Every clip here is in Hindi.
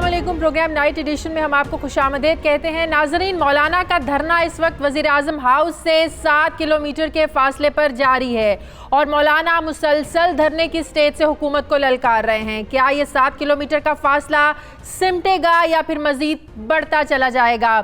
अस्सलाम वालेकुम। प्रोग्राम नाइट एडिशन में हम आपको खुशामदीद कहते हैं। नाजरीन, मौलाना का धरना इस वक्त वज़ीर आज़म हाउस से 7 किलोमीटर के फासले पर जारी है और मौलाना मुसलसल धरने की स्टेज से हुकूमत को ललकार रहे हैं। क्या ये 7 किलोमीटर का फासला सिमटेगा या फिर मज़ीद बढ़ता चला जाएगा,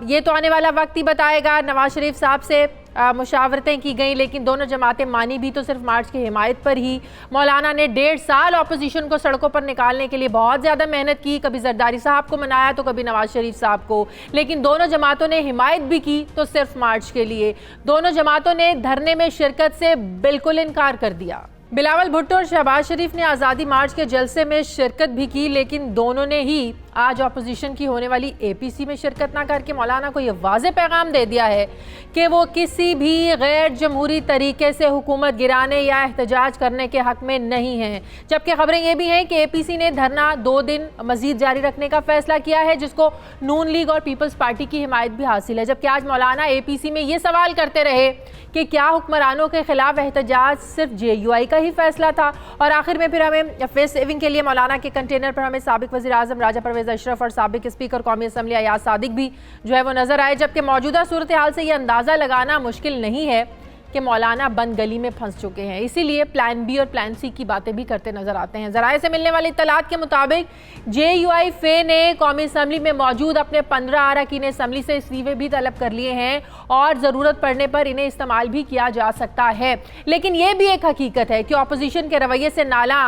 ये तो आने वाला वक्त ही बताएगा। नवाज शरीफ साहब से मुशावरतें की गई, लेकिन दोनों जमातें मानी भी तो सिर्फ मार्च की हिमायत पर ही। मौलाना ने 1.5 साल अपोजिशन को सड़कों पर निकालने के लिए बहुत ज़्यादा मेहनत की, कभी जरदारी साहब को मनाया तो कभी नवाज शरीफ साहब को, लेकिन दोनों जमातों ने हिमायत भी की तो सिर्फ मार्च के लिए। दोनों जमातों ने धरने में शिरकत से बिल्कुल इनकार कर दिया। बिलावल भुट्टो और शहबाज शरीफ ने आज़ादी मार्च के जलसे में शिरकत भी की, लेकिन दोनों ने ही आज अपोजिशन की होने वाली APC में शिरकत ना करके मौलाना को यह वाज़े पैगाम दे दिया है कि वो किसी भी गैर जमहूरी तरीके से हुकूमत गिराने या एहतजाज करने के हक़ में नहीं हैं। जबकि खबरें ये भी हैं कि APC ने धरना 2 दिन मज़ीद जारी रखने का फैसला किया है, जिसको नून लीग और पीपल्स पार्टी की हिमायत भी हासिल है। जबकि आज मौलाना APC में ये सवाल करते रहे कि क्या हुक्मरानों के खिलाफ एहतजाज सिर्फ JUI का ही फैसला था। और आखिर में फिर हमें फेस सेविंग के लिए मौलाना के कंटेनर पर हमें साबिक वज़ीर आज़म राजा परवेज़ अशरफ और साबिक स्पीकर कौमी असम्बली अयाज सादिक भी जो है वो नजर आए। जबकि मौजूदा सूरत हाल से ये अंदाज़ा लगाना मुश्किल नहीं है कि मौलाना बंद गली में फंस चुके हैं, इसीलिए प्लान B और प्लान C की बातें भी करते नजर आते हैं। ज़राए से मिलने वाली इत्तलात के मुताबिक JUI फे ने कौमी असम्बली में मौजूद अपने 15 अरकान असम्बली से इस्तीफे भी तलब कर लिए हैं और ज़रूरत पड़ने पर इन्हें इस्तेमाल भी किया जा सकता है। लेकिन यह भी एक हकीकत है कि अपोजिशन के रवैये से नाला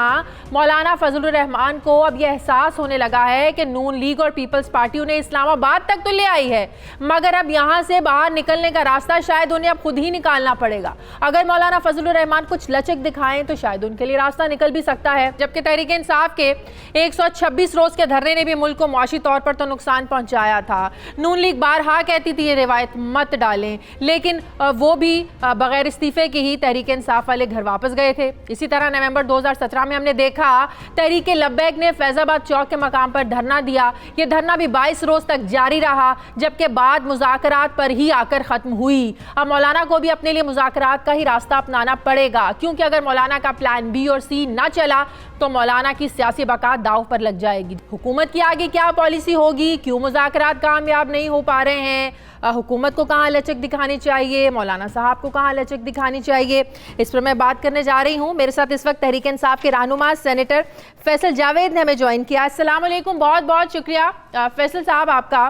मौलाना फजलुर रहमान को अब यह एहसास होने लगा है कि नून लीग और पीपल्स पार्टी उन्हें इस्लामाबाद तक तो ले आई है, मगर अब यहाँ से बाहर निकलने का रास्ता शायद उन्हें अब खुद ही निकालना पड़ेगा। अगर मौलाना फजलुर रहमान कुछ लचक दिखाएं तो शायद उनके लिए रास्ता निकल भी सकता है। जबकि तहरीक इंसाफ के 126 रोज के धरने ने भी मुल्क को मुआशी तौर पर तो नुकसान पहुंचाया था। नून लीग बारहा कहती थी ये रिवायत मत डालें, लेकिन वो भी बगैर इस्तीफे के ही तहरीक इंसाफ वाले घर वापस गए थे। इसी तरह नवंबर 2017 में हमने देखा तहरीक लब्बैक ने फैजाबाद चौक के मकाम पर धरना दिया। ये धरना भी 22 रोज तक जारी रहा, जबकि बाद मुज़ाकरात पर ही आकर खत्म हुई। अब मौलाना को भी अपने लिए मुज़ाकरात का ही रास्ता अपनाना पड़ेगा, क्योंकि अगर मौलाना का प्लान B और C ना चला तो मौलाना की सियासी बका दाव पर लग जाएगी। हुकूमत की आगे क्या पॉलिसी होगी, क्यों मुज़ाकरात कामयाब नहीं हो पा रहे हैं, हुकूमत को कहाँ लचक दिखानी चाहिए, मौलाना साहब को कहाँ लचक दिखानी चाहिए, इस पर मैं बात करने जा रही हूँ। मेरे साथ इस वक्त तहरीक इंसाफ के रहनुमा सेनेटर फैसल जावेद ने हमें ज्वाइन किया। अस्सलाम वालेकुम, बहुत बहुत शुक्रिया फैसल साहब आपका।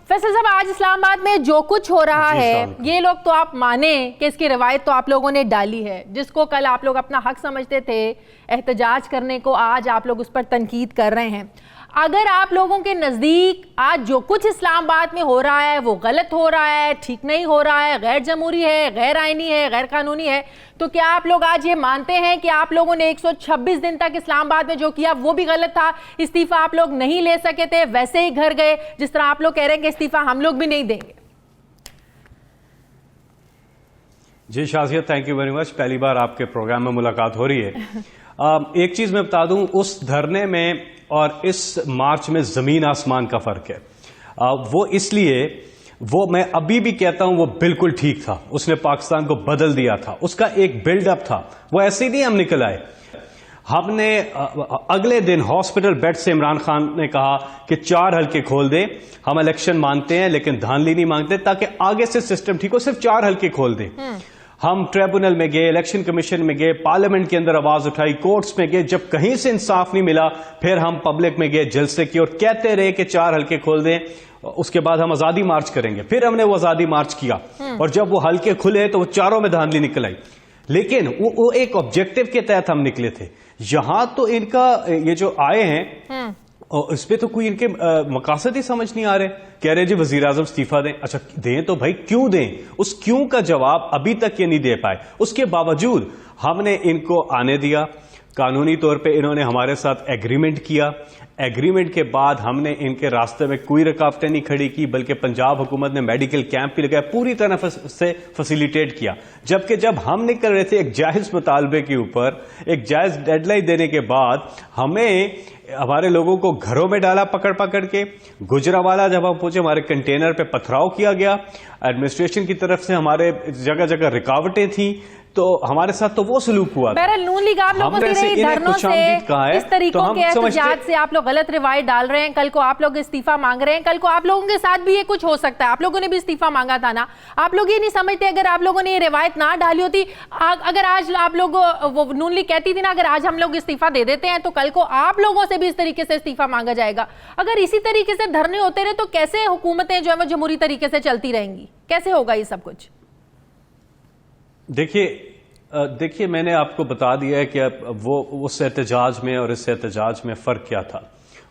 फैसल साहब, आज इस्लामाबाद में जो कुछ हो रहा है, ये लोग तो आप माने कि इसकी रवायत तो आप लोगों ने डाली है, जिसको कल आप लोग अपना हक समझते थे एहतजाज करने को, आज आप लोग उस पर तनकीद कर रहे हैं। अगर आप लोगों के नज़दीक आज जो कुछ इस्लामाबाद में हो रहा है वो गलत हो रहा है, ठीक नहीं हो रहा है, गैर जमहूरी है, गैर आइनी है, गैर कानूनी है, तो क्या आप लोग आज ये मानते हैं कि आप लोगों ने 126 दिन तक इस्लामाबाद में जो किया वो भी गलत था, इस्तीफा आप लोग नहीं ले सके थे, वैसे ही घर गए, जिस तरह आप लोग कह रहे हैं कि इस्तीफा हम लोग भी नहीं देंगे? जी Shazia, thank you very much. पहली बार आपके प्रोग्राम में मुलाकात हो रही है। एक चीज मैं बता दूं, उस धरने में और इस मार्च में जमीन आसमान का फर्क है। वो इसलिए, वो मैं अभी भी कहता हूं वो बिल्कुल ठीक था, उसने पाकिस्तान को बदल दिया था, उसका एक बिल्डअप था, वो ऐसे ही नहीं हम निकल आए। हमने अगले दिन हॉस्पिटल बेड से इमरान खान ने कहा कि 4 हल्के खोल दे, हम इलेक्शन मानते हैं लेकिन धांधली नहीं मांगते, ताकि आगे से सिस्टम ठीक हो, सिर्फ 4 हल्के खोल दे। हम ट्रिब्यूनल में गए, इलेक्शन कमीशन में गए, पार्लियामेंट के अंदर आवाज उठाई, कोर्ट्स में गए, जब कहीं से इंसाफ नहीं मिला फिर हम पब्लिक में गए, जलसे किए और कहते रहे कि 4 हल्के खोल दें, उसके बाद हम आजादी मार्च करेंगे। फिर हमने वो आजादी मार्च किया और जब वो हल्के खुले तो वो चारों में धांधली निकल आई, लेकिन वो एक ऑब्जेक्टिव के तहत हम निकले थे। यहां तो इनका ये जो आए हैं और इस पे तो कोई इनके मकासद ही समझ नहीं आ रहे। कह रहे जी वजीर आजम इस्तीफा दें। अच्छा दें तो भाई क्यों दें, उस क्यों का जवाब अभी तक ये नहीं दे पाए। उसके बावजूद हमने इनको आने दिया, कानूनी तौर पे इन्होंने हमारे साथ एग्रीमेंट किया, एग्रीमेंट के बाद हमने इनके रास्ते में कोई रुकावटें नहीं खड़ी की, बल्कि पंजाब हुकूमत ने मेडिकल कैंप भी लगाया, पूरी तरह से फैसिलिटेट किया। जबकि जब हम निकल रहे थे एक जायज मुतालबे के ऊपर, एक जायज डेडलाइन देने के बाद, हमें हमारे लोगों को घरों में डाला पकड़ पकड़ के। गुजरावाला जब हम पहुंचे, हमारे कंटेनर पे पथराव किया गया, एडमिनिस्ट्रेशन की तरफ से हमारे जगह जगह रुकावटें थी। तो हमारे साथ तो वो सलूक हुआ था। बहरहाल नून लीग आप लोगों की रही धरनों से, इस तरीकों के एहतजाज से आप लोग गलत रिवायत डाल रहे हैं। कल को आप लोग इस्तीफा मांग रहे हैं, कल को आप लोगों के साथ भी ये कुछ हो सकता है। आप लोगों ने भी इस्तीफा मांगा था ना। आप लोग ये नहीं समझते अगर आप लोगों ने ये रिवायत ना डाली होती, अगर आज आप लोग, वो नून लीग कहती थी ना, अगर आज हम लोग इस्तीफा दे देते हैं तो कल को आप लोगों से भी इस तरीके से इस्तीफा मांगा जाएगा। अगर इसी तरीके से धरने होते रहे तो कैसे हुकूमतें जो है वो जमहूरी तरीके से चलती रहेंगी? कैसे होगा ये सब कुछ? देखिए मैंने आपको बता दिया है कि वो उस एहतजाज में और इस एहतजाज में फ़र्क क्या था।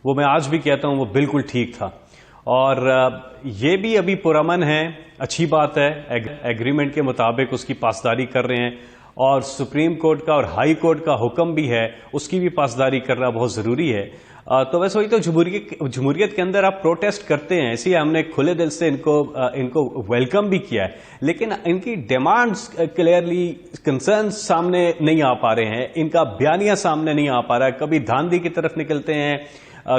वो मैं आज भी कहता हूं वो बिल्कुल ठीक था। और ये भी अभी पुरअमन है, अच्छी बात है, एग्रीमेंट के मुताबिक उसकी पासदारी कर रहे हैं। और सुप्रीम कोर्ट का और हाई कोर्ट का हुक्म भी है, उसकी भी पासदारी करना बहुत ज़रूरी है। तो वैसे वही तो जमहूरियत के अंदर आप प्रोटेस्ट करते हैं, इसलिए हमने खुले दिल से इनको वेलकम भी किया है। लेकिन इनकी डिमांड्स क्लियरली, कंसर्न्स सामने नहीं आ पा रहे हैं, इनका बयानिया सामने नहीं आ पा रहा है। कभी धांधली की तरफ निकलते हैं,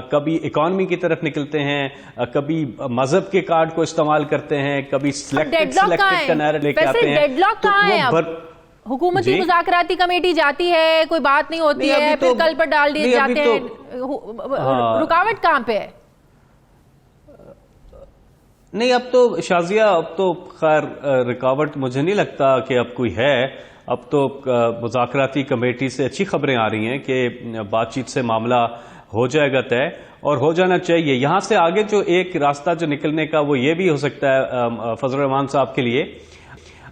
कभी इकोनॉमी की तरफ निकलते हैं, कभी मजहब के कार्ड को इस्तेमाल करते हैं, कभी सिलेक्टेड का नारा लेके आते हैं। हुकूमत की मुज़ाकराती कमेटी जाती है, कोई बात नहीं होती है, फिर कल पर डाल दिए जाते हैं। रुकावट कहां पे है? नहीं, अब तो शाजिया, अब तो खैर रुकावट मुझे नहीं लगता कि अब कोई है। अब तो मुज़ाकराती कमेटी से अच्छी खबरें आ रही हैं कि बातचीत से मामला हो जाएगा तय, और हो जाना चाहिए। यहां से आगे जो एक रास्ता जो निकलने का, वो ये भी हो सकता है फजल रहमान साहब के लिए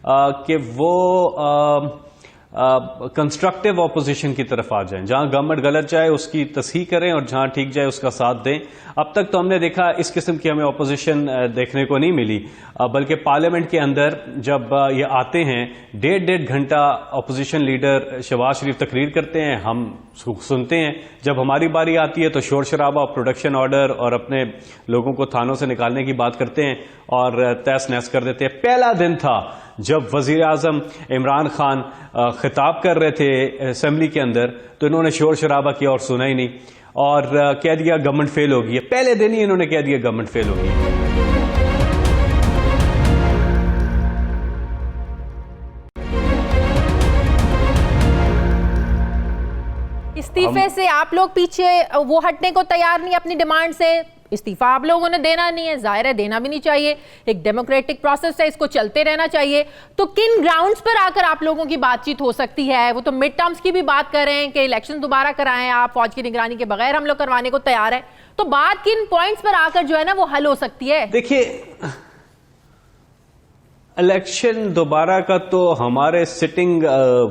कि वो कंस्ट्रक्टिव ऑपोजिशन की तरफ आ जाएं। जहां गवर्नमेंट गलत जाए उसकी तस्हीह करें और जहां ठीक जाए उसका साथ दें। अब तक तो हमने देखा इस किस्म की हमें ऑपोजिशन देखने को नहीं मिली, बल्कि पार्लियामेंट के अंदर जब ये आते हैं 1.5 घंटा ऑपोजिशन लीडर शहबाज शरीफ तकरीर करते हैं, हम सुनते हैं। जब हमारी बारी आती है तो शोर शराबा, प्रोडक्शन ऑर्डर और अपने लोगों को थानों से निकालने की बात करते हैं और तहस नहस कर देते हैं। पहला दिन था जब वजीर आजम इमरान खान खिताब कर रहे थे असेंबली के अंदर, तो इन्होंने शोर शराबा किया और सुना ही नहीं, और कह दिया गवर्नमेंट फेल होगी। पहले दिन ही इन्होंने कह दिया गवर्नमेंट फेल होगी। इस्तीफे से आप लोग पीछे वो हटने को तैयार नहीं अपनी डिमांड से। इस्तीफा आप लोगों ने देना नहीं है, जाहिर है देना भी नहीं चाहिए। एक डेमोक्रेटिक प्रोसेस है, इसको चलते रहना चाहिए। तो किन ग्राउंड्स पर आकर आप लोगों की बातचीत हो सकती है? वो तो मिड टर्म्स की भी बात कर रहे हैं कि इलेक्शन दोबारा कराएं आप, फौज की निगरानी के बगैर हम लोग करवाने को तैयार है। तो बात किन पॉइंट्स पर आकर जो है ना वो हल हो सकती है? देखिए, इलेक्शन दोबारा का तो हमारे सिटिंग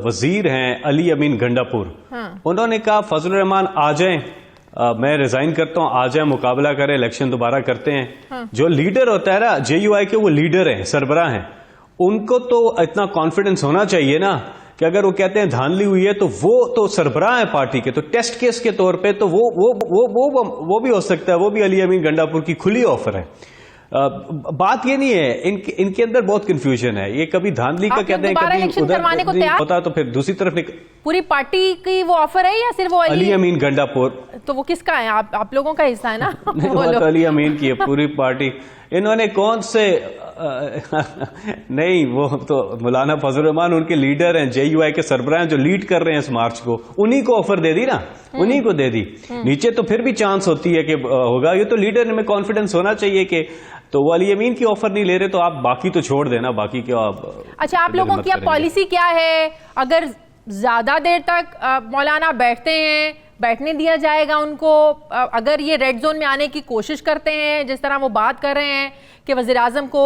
वजीर हैं अली अमीन गंडापुर, उन्होंने कहा फजल रहमान आ जाएं, मैं रिजाइन करता हूं, आ जाए, मुकाबला करें, इलेक्शन दोबारा करते हैं। जो लीडर होता है ना जेयूआई के, वो लीडर हैं, सरबराह हैं, उनको तो इतना कॉन्फिडेंस होना चाहिए ना कि अगर वो कहते हैं धांधली हुई है तो वो तो सरबराह है पार्टी के, तो टेस्ट केस के तौर पे तो वो भी हो सकता है, वो भी अली अमीन गंडापुर की खुली ऑफर है। बात ये नहीं है, इनके अंदर बहुत कंफ्यूजन है। ये कभी धांधली का कहते हैं, कभी उधर होता, तो फिर दूसरी तरफ पूरी पार्टी की वो ऑफर है या सिर्फ वो अली अमीन गंडापुर? तो वो किसका है? आप लोगों का हिस्सा है ना? तो अली अमीन की है पूरी पार्टी। इन्होंने कौन से नहीं, वो तो मौलाना फजल रहमान उनके लीडर हैं, जेयूआई के सरबराह हैं जो लीड कर रहे हैं इस मार्च को, उन्हीं को ऑफर दे दी ना, उन्हीं को दे दी। नीचे तो फिर भी चांस होती है कि होगा, ये तो लीडर में कॉन्फिडेंस होना चाहिए कि, तो वो अली अमीन की ऑफर नहीं ले रहे तो आप बाकी तो छोड़ देना, बाकी क्या आप। अच्छा, आप लोगों की पॉलिसी क्या है? अगर ज्यादा देर तक मौलाना बैठते हैं, बैठने दिया जाएगा उनको? अगर ये रेड जोन में आने की कोशिश करते हैं, जिस तरह वो बात कर रहे हैं कि वज़ीर आज़म को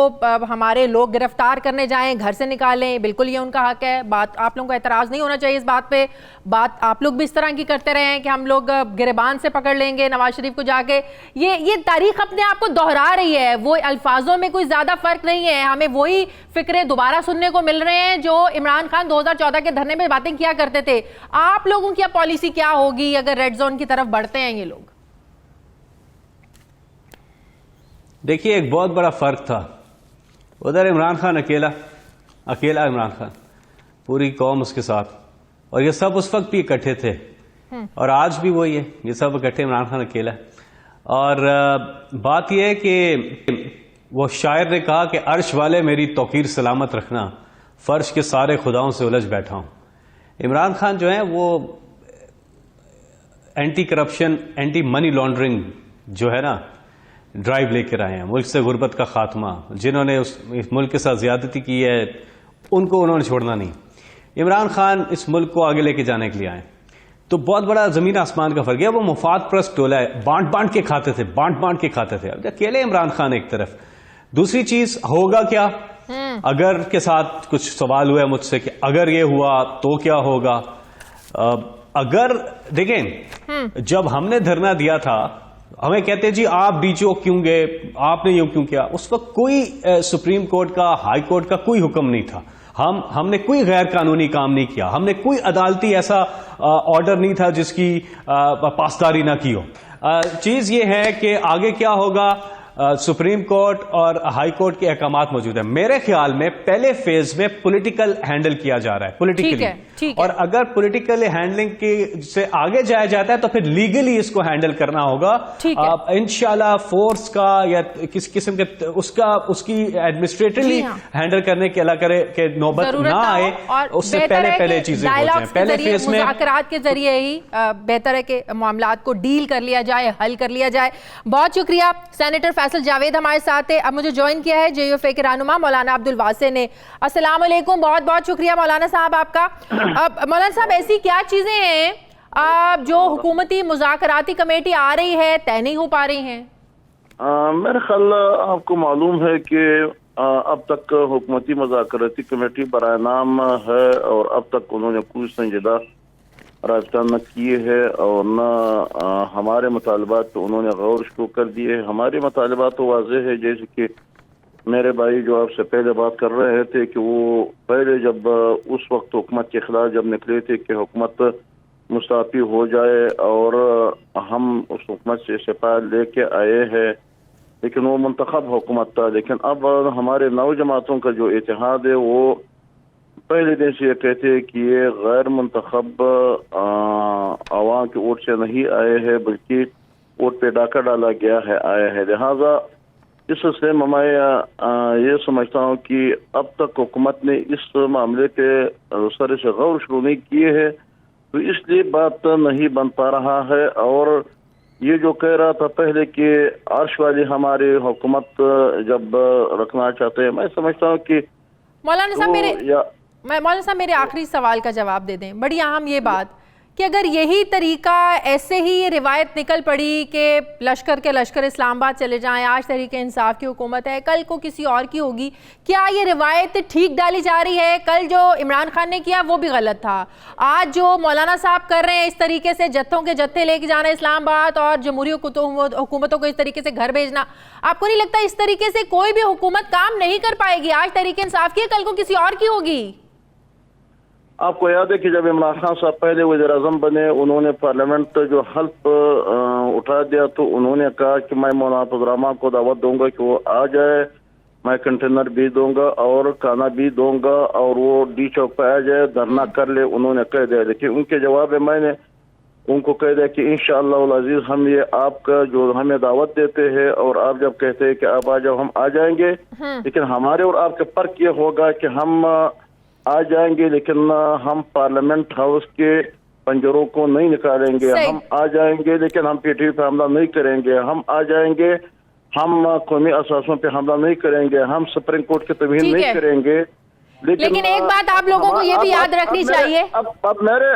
हमारे लोग गिरफ्तार करने जाएं, घर से निकालें, बिल्कुल ये उनका हक है। बात आप लोगों को एतराज़ नहीं होना चाहिए इस बात पे। बात आप लोग भी इस तरह की करते रहे हैं कि हम लोग गिरबान से पकड़ लेंगे नवाज शरीफ को जाके। ये तारीख अपने आप को दोहरा रही है, वो अल्फाजों में कोई ज़्यादा फ़र्क नहीं है। हमें वही फिक्रे दोबारा सुनने को मिल रहे हैं जो इमरान खान 2014 के धरने में बातें किया करते थे। आप लोगों की पॉलिसी क्या होगी अगर रेड जोन की तरफ बढ़ते हैं ये लोग? देखिए, एक बहुत बड़ा फर्क था। उधर इमरान खान अकेला इमरान खान, पूरी कौम उसके साथ, और ये सब उस वक्त भी इकट्ठे थे, और आज भी वही है, ये सब इकट्ठे, इमरान खान अकेला। और बात यह है कि वो शायर ने कहा कि अर्श वाले मेरी तौकीर सलामत रखना, फर्श के सारे खुदाओं से उलझ बैठा हूं। इमरान खान जो है वो anti corruption, anti money laundering जो है ना ड्राइव लेकर आए हैं, मुल्क से गुर्बत का खात्मा। जिन्होंने इस मुल्क के साथ ज्यादती की है उनको उन्होंने छोड़ना नहीं। इमरान खान इस मुल्क को आगे लेके जाने के लिए आए, तो बहुत बड़ा जमीन आसमान का फर्क है। वो मुफाद प्रस्त टोला है, बांट के खाते थे, बांट के खाते थे। अब अकेले इमरान खान एक तरफ। दूसरी चीज, होगा क्या अगर के साथ कुछ सवाल हुए मुझसे कि अगर ये हुआ तो क्या होगा। अगर देखें, जब हमने धरना दिया था हमें कहते जी आप डीजीओ क्यों गए, आपने यूं क्यों किया। उस वक्त कोई सुप्रीम कोर्ट का, हाई कोर्ट का कोई हुक्म नहीं था। हमने कोई गैर कानूनी काम नहीं किया, हमने कोई अदालती ऐसा ऑर्डर नहीं था जिसकी पासदारी ना की हो। चीज ये है कि आगे क्या होगा, सुप्रीम कोर्ट और हाई कोर्ट के अहकामात मौजूद है। मेरे ख्याल में पहले फेज में पॉलिटिकल हैंडल किया जा रहा है, पॉलिटिकली। और अगर पॉलिटिकल हैंडलिंग के से आगे जाया जाता है तो फिर लीगली इसको हैंडल करना होगा। इंशाल्लाह फोर्स का या किस किस्म के उसकी एडमिनिस्ट्रेटिवली हैंडल करने के अलावा करे कि नौबत ना आए, उससे पहले चीजें हो जाए। पहले फेज में मुज़ाकरात के जरिए ही बेहतर है कि मामलात को डील कर लिया जाए, हल कर लिया जाए। बहुत शुक्रिया। सेनेटर फैसल जावेद हमारे साथ है। अब मुझे ज्वाइन किया है JUF के रहनुमा मौलाना अब्दुल वासे ने। अस्सलाम वालेकुम, बहुत बहुत शुक्रिया मौलाना साहब आपका। अब मौलाना साहब, ऐसी क्या चीजें हैं जो हुकूमती मुज़ाकराती कमेटी आ रही है तय नहीं हो पा रही हैं? मेरे ख्याल आपको मालूम है कि अब तक हुकूमती मुज़ाकराती कमेटी बराए नाम है और अब तक उन्होंने कोई संजीदा रास्ता न किए है और न हमारे मुतालबात तो उन्होंने गौर शुरू कर दिए। हमारे मुतालबात तो वाज़ेह है, जैसे कि मेरे भाई जो आपसे पहले बात कर रहे थे कि वो पहले जब उस वक्त हुकूमत के खिलाफ जब निकले थे कि हुकूमत मुस्ताफ़ी हो जाए और हम उस हुकूमत से इस्तीफ़ा लेके आए हैं, लेकिन वो मुंतखब हुकूमत था। लेकिन अब हमारे नौ जमातों का जो इत्तेहाद है वो पहले दिन से ये कहते हैं कि ये गैर मुंतखब आवाम के वोट से नहीं आए हैं, बल्कि वोट पे डाका डाला गया है, आया है। लिहाजा इस सिलसिले में मैं ये समझता हूँ कि अब तक हुकूमत ने इस मामले पे सर से गौर शुरू नहीं किए है, तो इसलिए बात नहीं बन पा रहा है। और ये जो कह रहा था पहले कि अर्श वाली हमारी हुकूमत जब रखना चाहते हैं, मैं समझता हूँ कि मौलाना साहब मेरे आखिरी सवाल का जवाब दे दें। बड़ी अहम ये बात कि अगर यही तरीका, ऐसे ही ये रिवायत निकल पड़ी कि लश्कर इस्लामाबाद चले जाएं, आज तहरीक इंसाफ की हुकूमत है, कल को किसी और की होगी, क्या ये रिवायत ठीक डाली जा रही है? कल जो इमरान खान ने किया वो भी गलत था, आज जो मौलाना साहब कर रहे हैं इस तरीके से जत्थों के जत्थे लेके जाना इस्लामाबाद और जमहूरी हुकूमतों को इस तरीके से घर भेजना, आपको नहीं लगता इस तरीके से कोई भी हुकूमत काम नहीं कर पाएगी? आज तहरीक इंसाफ की है, कल को किसी और की होगी। आपको याद है कि जब इमरान खान साहब पहले वज़ीर आज़म बने, उन्होंने पार्लियामेंट जो हल्फ उठा दिया, तो उन्होंने कहा कि मैं मौलाना अब्दुल रहमान को दावत दूंगा कि वो आ जाए, मैं कंटेनर भी दूंगा और खाना भी दूंगा और वो डी चौक पर आ जाए, धरना कर ले। उन्होंने कह दिया, लेकिन उनके जवाब में मैंने उनको कह दिया कि इंशाअल्लाह अज़ीज़ हम ये आपका जो हमें दावत देते हैं और आप जब कहते हैं कि आप आ जाओ, हम आ जाएंगे, लेकिन हमारे और आपके फर्क ये होगा कि हम आ जाएंगे लेकिन हम पार्लियामेंट हाउस के पंजरों को नहीं निकालेंगे। हम आ जाएंगे लेकिन हम PTV पे हमला नहीं करेंगे। हम आ जाएंगे, हम कौमी असासों पे हमला नहीं करेंगे। हम सुप्रीम कोर्ट की तौहीन नहीं करेंगे। लेकिन एक बात आप लोगों को ये भी याद रखनी चाहिए। अब मेरे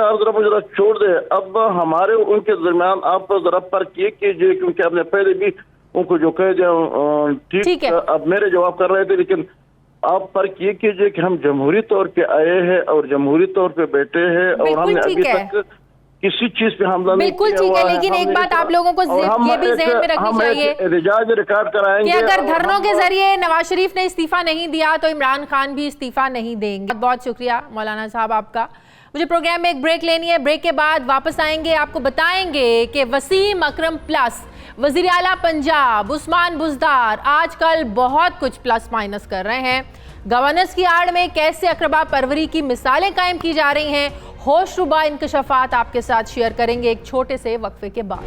अर्ज जरा छोड़ दे। अब हमारे उनके दरमियान आप जरा फर्क ये कीजिए, क्योंकि आपने पहले भी उनको जो कह दिया ठीक, अब मेरे जवाब कर रहे थे, लेकिन आप फर्क ये कीजिए कि हम जमहूरी तौर पे आए हैं और जमहूरी तौर पे बैठे हैं और हमने अभी तक किसी चीज पे हमला नहीं किया। बिल्कुल ठीक है, लेकिन एक बात आप लोगों को ये भी ज़हन में रखनी चाहिए रिकॉर्ड कराएंगे कि अगर धरनों के जरिए नवाज शरीफ ने इस्तीफा नहीं दिया तो इमरान खान भी इस्तीफा नहीं देंगे। बहुत शुक्रिया मौलाना साहब आपका। मुझे प्रोग्राम में एक ब्रेक लेनी है, ब्रेक के बाद वापस आएंगे, आपको बताएंगे कि वसीम अकरम प्लस वज़ीर आला पंजाब उस्मान बुज़दार आजकल बहुत कुछ प्लस माइनस कर रहे हैं। गवर्नेंस की आड़ में कैसे अकरबा परवरी की मिसालें कायम की जा रही हैं, होशरुबा इंकशाफात आपके साथ शेयर करेंगे एक छोटे से वक्फे के बाद।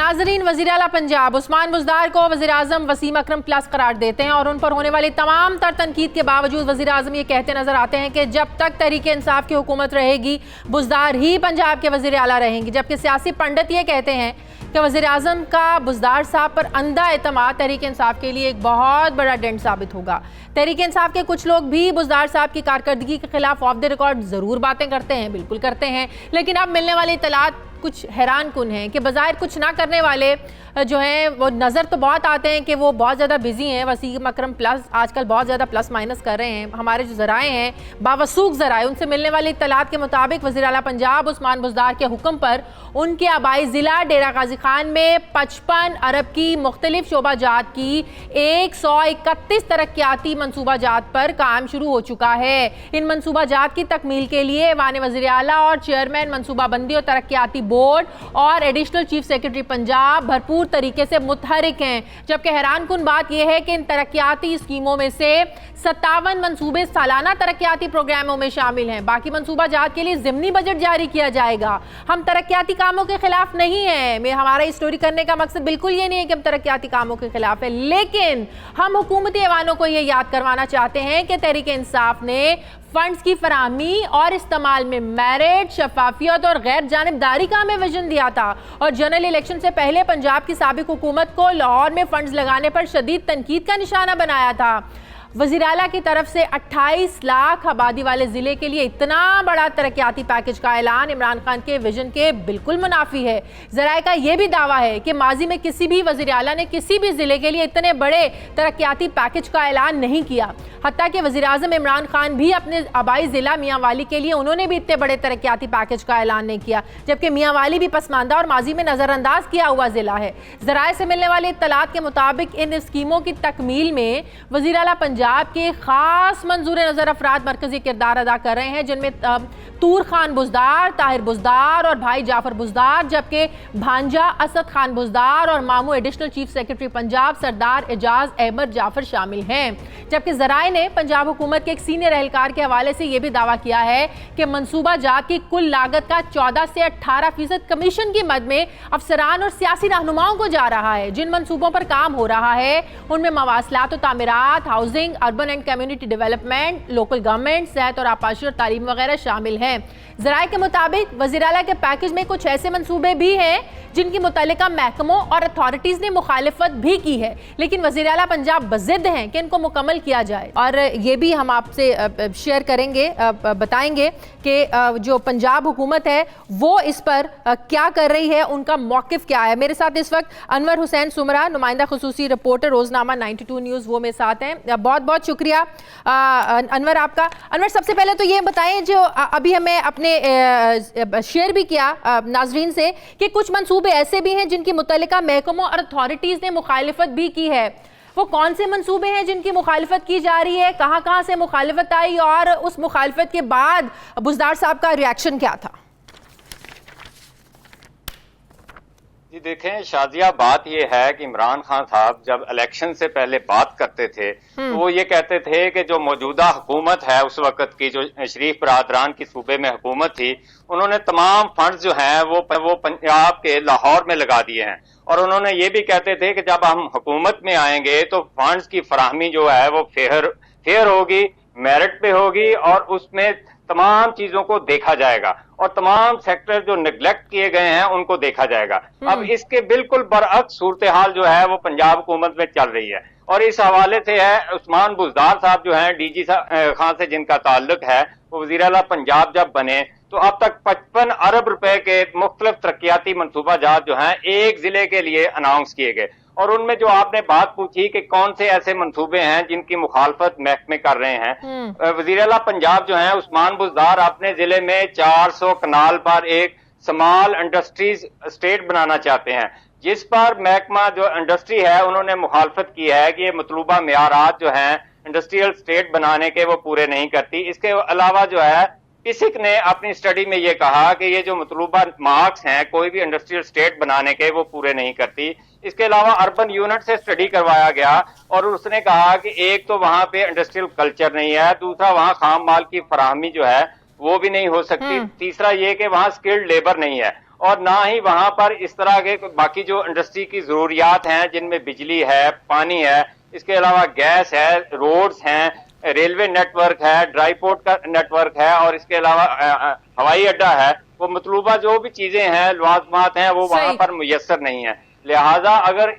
नाजरीन, वज़ीर आला पंजाब उस्मान बुज़दार को वज़ीर आज़म वसीम अकरम प्लस करार देते हैं और उन पर होने वाली तमाम तर तनकीद के बावजूद वज़ीर आज़म ये कहते नजर आते हैं कि जब तक तहरीक इंसाफ की हुकूमत रहेगी बुज़दार ही पंजाब के वज़ीर आला रहेंगे। जबकि सियासी पंडित ये कहते हैं कि वज़ीर आज़म का बुज़दार साहब पर अंधा एतमाद तहरीक इंसाफ के लिए एक बहुत बड़ा डेंट साबित होगा। तहरीक इंसाफ के कुछ लोग भी बुज़दार साहब की कारकर्दगी के खिलाफ ऑफ द रिकॉर्ड ज़रूर बातें करते हैं, बिल्कुल करते हैं, लेकिन अब मिलने वाली इतलात कुछ हैरान कुन हैं कि बज़ाहिर कुछ ना करने वाले जो हैं वो नज़र तो बहुत आते हैं कि वो बहुत ज़्यादा बिजी हैं। वसीम अकरम प्लस आजकल बहुत ज़्यादा प्लस माइनस कर रहे हैं। हमारे जो ज़राए हैं, बावसूख ज़राए, उनसे मिलने वाली इत्तलात के मुताबिक वज़ीर आला पंजाब उस्मान बुज़दार के हुक्म पर उनके आबाई ज़िला डेरा गाजी खान में 55 अरब की मुख्तलिफ शोबा जात की 131 तरक्याती मनसूबा जात पर काम शुरू हो चुका है। इन मनसूबा जात की तकमील के लिए ऐवान वज़ीर आला और चेयरमैन मनसूबाबंदी और तरक्याती बोर्ड और एडिशनल चीफ सेक्रेटरी पंजाब भरपूर तरीके से मुतहरिक हैं। जबकि हैरान कुन बात यह है कि इन तरक्याती स्कीमों में से 57 मनसूबे सालाना तरक्याती प्रोग्रामों में शामिल हैं। बाकी मनसूबा जात के लिए ज़िमनी बजट जारी किया जाएगा। हम तरक्याती कामों के खिलाफ नहीं हैं, हमारा स्टोरी करने का मकसद बिल्कुल ये नहीं है कि हम तरक्याती कामों के खिलाफ है, लेकिन हम हुकूमती ऐवानों को ये याद करवाना चाहते हैं कि तहरीक इंसाफ ने फंड्स की फराहमी और इस्तेमाल में मेरिट, शफाफियत और गैर जानिबदारी का हमें विजन दिया था और जनरल इलेक्शन से पहले पंजाब की साबिक हुकूमत को लाहौर में फंड्स लगाने पर शदीद तनकीद का निशाना बनाया था। वज़ीर आला की तरफ से 28 लाख आबादी वाले ज़िले के लिए इतना बड़ा तरक्याती पैकेज का ऐलान इमरान खान के विजन के बिल्कुल मुनाफी है। ज़राए का यह भी दावा है कि माजी में किसी भी वज़ीर आला ने किसी भी ज़िले के लिए इतने बड़े तरक्याती पैकेज का ऐलान नहीं किया। हत्ता कि वज़ीर आज़म इमरान खान भी अपने आबाई ज़िला मियांवाली के लिए उन्होंने भी इतने बड़े तरक्याती पैकेज का ऐलान नहीं किया, जबकि मियांवाली भी पसमानदा और माजी में नज़रअंदाज किया हुआ ज़िला है। ज़राए से मिलने वाली इत्तलात के मुताबिक इन स्कीमों की तकमील में वज़ीर आला पंजाब के खास मंजूर नज़र अफराद मरकजी किरदार अदा कर रहे हैं, जिनमें तूर खान बुज़दार, ताहिर बुज़दार और भाई जाफर बुज़दार, जबकि भांजा असद खान बुज़दार और मामू एडिशनल चीफ सेक्रेटरी पंजाब सरदार एजाज अहमद जाफर शामिल हैं। जबकि ज़राए ने पंजाब हुकूमत के एक सीनियर एहलकार के हवाले से यह भी दावा किया है कि मनसूबा जात की कुल लागत का 14 से 18% कमीशन की मद में अफसरान और सियासी रहनुमाओं को जा रहा है। जिन मनसूबों पर काम हो रहा है उनमें मवासलात और तामीरात, housing, urban and community development, local government, सेहत और आपाशी और तालीम वगैरह शामिल हैं। ज़राए के मुताबिक वज़ीर आला के पैकेज में कुछ ऐसे मंसूबे भी हैं जिनकी मुतल्लिका महकमों और अथॉरिटीज़ ने मुखालिफत भी की है, लेकिन वज़ीर आला पंजाब बज़िद हैं कि इनको मुकम्मल किया जाए। और ये भी हम आपसे शेयर करेंगे, बताएंगे कि जो पंजाब हुकूमत है वो इस पर क्या कर रही है, उनका मौक़िफ़ क्या है। मेरे साथ इस वक्त अनवर हुसैन सुमरा, नुमाइंदा खुसूसी रिपोर्टर रोज़नामा 92 न्यूज़, वो मेरे साथ हैं। बहुत बहुत शुक्रिया अनवर आपका। अनवर, सबसे पहले तो ये बताएं, जो अभी हमें अपने शेयर भी किया नाजरीन से कि कुछ मंसूबे ऐसे भी हैं जिनकी मुतल्लिका महकमों और अथॉरिटीज़ ने मुखालिफत भी की है। वो कौन से मंसूबे हैं जिनकी मुखालिफत की जा रही है, कहाँ कहाँ से मुखालिफत आई और उस मुखालिफत के बाद बुज़दार साहब का रिएक्शन क्या था? जी देखें शाजिया, बात यह है कि इमरान खान साहब जब इलेक्शन से पहले बात करते थे तो वो ये कहते थे कि जो मौजूदा हुकूमत है उस वक्त की, जो शरीफ बरादरान की सूबे में हुकूमत थी, उन्होंने तमाम फंड्स जो हैं वो पंजाब के लाहौर में लगा दिए हैं। और उन्होंने ये भी कहते थे कि जब हम हुकूमत में आएंगे तो फंड्स की फराहमी जो है वो फेयर होगी, मेरिट पे होगी और उसमें तमाम चीजों को देखा जाएगा और तमाम सेक्टर जो निगलेक्ट किए गए हैं उनको देखा जाएगा। अब इसके बिल्कुल बरअक्स सूरत हाल जो है वो पंजाब हुकूमत में चल रही है और इस हवाले से है उस्मान बुज़दार साहब जो हैं डीजी खान से जिनका ताल्लुक है, वो वज़ीर आला पंजाब जब बने तो अब तक 55 अरब रुपए के मुख्तलिफ तरक्याती मनसूबा जात जो हैं एक जिले के लिए अनाउंस किए गए। और उनमें जो आपने बात पूछी कि कौन से ऐसे मंसूबे हैं जिनकी मुखालफत महकमे कर रहे हैं, वज़ीर आला पंजाब जो हैं उस्मान बुज़दार अपने जिले में 400 कनाल पर एक स्मॉल इंडस्ट्रीज स्टेट बनाना चाहते हैं, जिस पर महकमा जो इंडस्ट्री है उन्होंने मुखालफत की है कि ये मतलूबा मेयारात जो हैं इंडस्ट्रियल स्टेट बनाने के वो पूरे नहीं करती। इसके अलावा जो है किसिक ने अपनी स्टडी में ये कहा कि ये जो मतलूबा मार्क्स हैं कोई भी इंडस्ट्रियल स्टेट बनाने के वो पूरे नहीं करती। इसके अलावा अर्बन यूनिट से स्टडी करवाया गया और उसने कहा कि एक तो वहां पे इंडस्ट्रियल कल्चर नहीं है, दूसरा वहां खाम माल की फराहमी जो है वो भी नहीं हो सकती, तीसरा ये कि वहां स्किल्ड लेबर नहीं है और ना ही वहां पर इस तरह के बाकी जो इंडस्ट्री की जरूरियात हैं जिनमें बिजली है, पानी है, इसके अलावा गैस है, रोड्स हैं, रेलवे नेटवर्क है, ड्राई पोर्ट का नेटवर्क है और इसके अलावा हवाई अड्डा है, वो मतलूबा जो भी चीजें हैं, लवाजमात हैं, वो वहां पर मुयस्सर नहीं है। लिहाजा अगर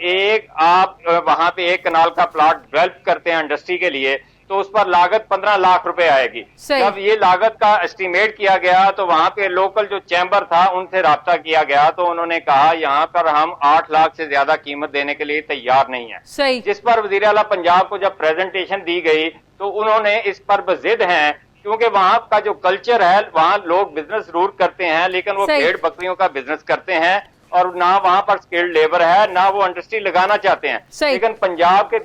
आप वहां पे एक कनाल का प्लॉट डेवलप करते हैं इंडस्ट्री के लिए तो उस पर लागत 15 लाख रुपए आएगी। जब ये लागत का एस्टिमेट किया गया तो वहां पे लोकल जो चैम्बर था उनसे राब्ता किया गया तो उन्होंने कहा यहाँ पर हम 8 लाख से ज्यादा कीमत देने के लिए तैयार नहीं है। जिस पर वजीर आला पंजाब को जब प्रेजेंटेशन दी गई तो उन्होंने इस पर जिद हैं, क्योंकि वहां का जो कल्चर है, वहां लोग बिजनेस जरूर करते हैं लेकिन वो भेड़ बकरियों का बिजनेस करते हैं और ना वहां पर स्किल्ड लेबर है, ना वो इंडस्ट्री लगाना चाहते हैं। लेकिन पंजाब के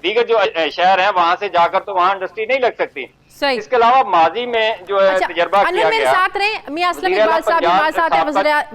दीगर जो शहर हैं वहां से जाकर तो वहां इंडस्ट्री नहीं लग सकती। इसके अलावा माजी में जो तजर्बा किया गया। साथ रहे मियां असलम इकबाल साहब हमारे साथ हैं,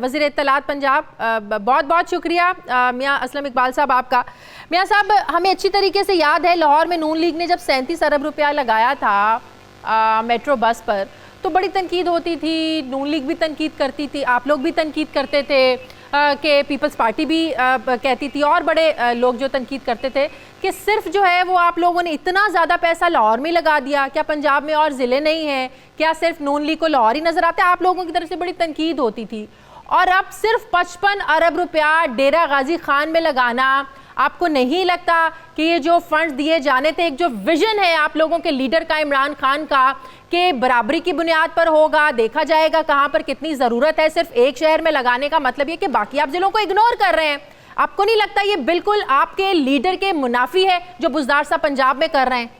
वज़ीर इत्तलात पंजाब। बहुत बहुत शुक्रिया मियां असलम इकबाल साहब आपका। मियां साहब, हमें अच्छी तरीके से याद है लाहौर में नून लीग ने जब 37 अरब रुपया लगाया था मेट्रो बस पर तो बड़ी तनकीद होती थी, नून लीग भी तनकीद करती थी, आप लोग भी तनकीद करते थे कि पीपल्स पार्टी भी कहती थी और बड़े लोग जो तनकीद करते थे कि सिर्फ जो है वो आप लोगों ने इतना ज़्यादा पैसा लाहौर में लगा दिया, क्या पंजाब में और ज़िले नहीं हैं, क्या सिर्फ नून लीग को लाहौर ही नज़र आता है? आप लोगों की तरफ से बड़ी तनकीद होती थी। और अब सिर्फ 55 अरब रुपया डेरा गाजी खान में लगाना, आपको नहीं लगता कि ये जो फंड दिए जाने थे, एक जो विजन है आप लोगों के लीडर का, इमरान खान का, कि बराबरी की बुनियाद पर होगा, देखा जाएगा कहां पर कितनी जरूरत है, सिर्फ एक शहर में लगाने का मतलब ये कि बाकी आप जिलों को इग्नोर कर रहे हैं? आपको नहीं लगता ये बिल्कुल आपके लीडर के मुनाफी है जो बुजदार साहब पंजाब में कर रहे हैं?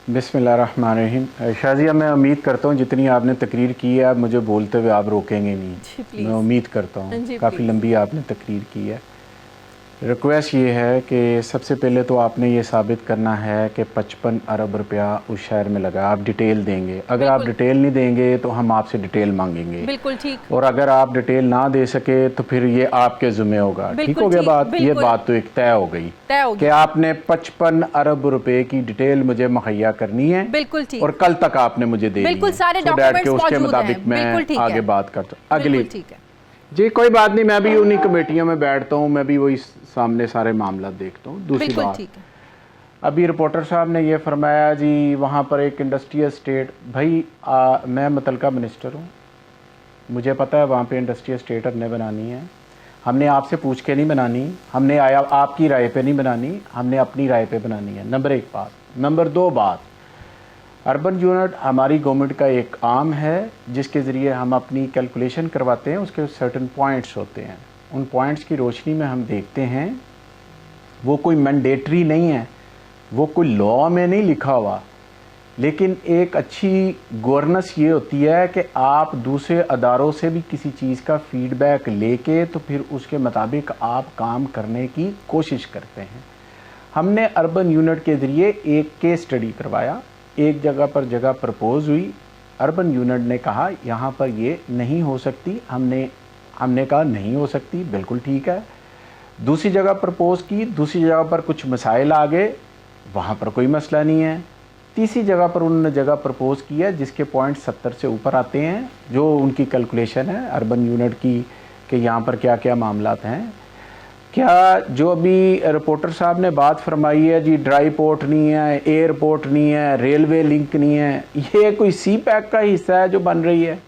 बिस्मिल्लाहिर्रहमानिर्रहीम। शाजिया, मैं उम्मीद करता हूँ जितनी आपने तकरीर की है आप मुझे बोलते हुए आप रोकेंगे नहीं, मैं उम्मीद करता हूँ। काफ़ी लंबी आपने तकरीर की है। रिक्वेस्ट ये है कि सबसे पहले तो आपने ये साबित करना है कि 55 अरब रुपया उस शहर में लगा। आप डिटेल देंगे, अगर आप डिटेल नहीं देंगे तो हम आपसे डिटेल मांगेंगे। बिल्कुल ठीक। और अगर आप डिटेल ना दे सके तो फिर ये आपके ज़िम्मे होगा। ठीक हो गया बात? ये बात तो एक तय हो गई कि आपने 55 अरब रुपए की डिटेल मुझे मुहैया करनी है। बिल्कुल ठीक। और कल तक आपने मुझे दे दी, सारे डॉक्यूमेंट्स उसके मुताबिक मैं आगे बात करता हूँ। अगली ठीक है जी, कोई बात नहीं, मैं भी उन्हीं कमेटियों में बैठता हूँ, मैं भी वही सामने सारे मामला देखता हूँ। दूसरी बात, अभी रिपोर्टर साहब ने ये फरमाया जी वहाँ पर एक इंडस्ट्रियल स्टेट, भाई मैं मुतलका मिनिस्टर हूँ, मुझे पता है वहाँ पे इंडस्ट्रियल स्टेट हमने बनानी है। हमने आपसे पूछ के नहीं बनानी, हमने आपकी राय पे नहीं बनानी, हमने अपनी राय पे बनानी है। नंबर 1 बात। नंबर 2 बात, अर्बन यूनिट हमारी गवर्नमेंट का एक आर्म है जिसके ज़रिए हम अपनी कैलकुलेशन करवाते हैं, उसके सर्टन पॉइंट्स होते हैं। उन पॉइंट्स की रोशनी में हम देखते हैं, वो कोई मैंडेटरी नहीं है, वो कोई लॉ में नहीं लिखा हुआ, लेकिन एक अच्छी गवर्नेंस ये होती है कि आप दूसरे अदारों से भी किसी चीज़ का फीडबैक लेके तो फिर उसके मुताबिक आप काम करने की कोशिश करते हैं। हमने अर्बन यूनिट के ज़रिए एक केस स्टडी करवाया, एक जगह पर जगह प्रपोज हुई, अर्बन यूनिट ने कहा यहाँ पर ये नहीं हो सकती, हमने कहा नहीं हो सकती, बिल्कुल ठीक है। दूसरी जगह प्रपोज की, दूसरी जगह पर कुछ मसाइल आ गए, वहाँ पर कोई मसला नहीं है। तीसरी जगह पर उन्होंने जगह प्रपोज किया जिसके पॉइंट 70 से ऊपर आते हैं, जो उनकी कैलकुलेशन है अर्बन यूनिट की कि यहाँ पर क्या क्या मामलात हैं। क्या जो अभी रिपोर्टर साहब ने बात फरमाई है जी, ड्राई पोर्ट नहीं है, एयरपोर्ट नहीं है, रेलवे लिंक नहीं है, ये कोई सी पैक का हिस्सा है जो बन रही है?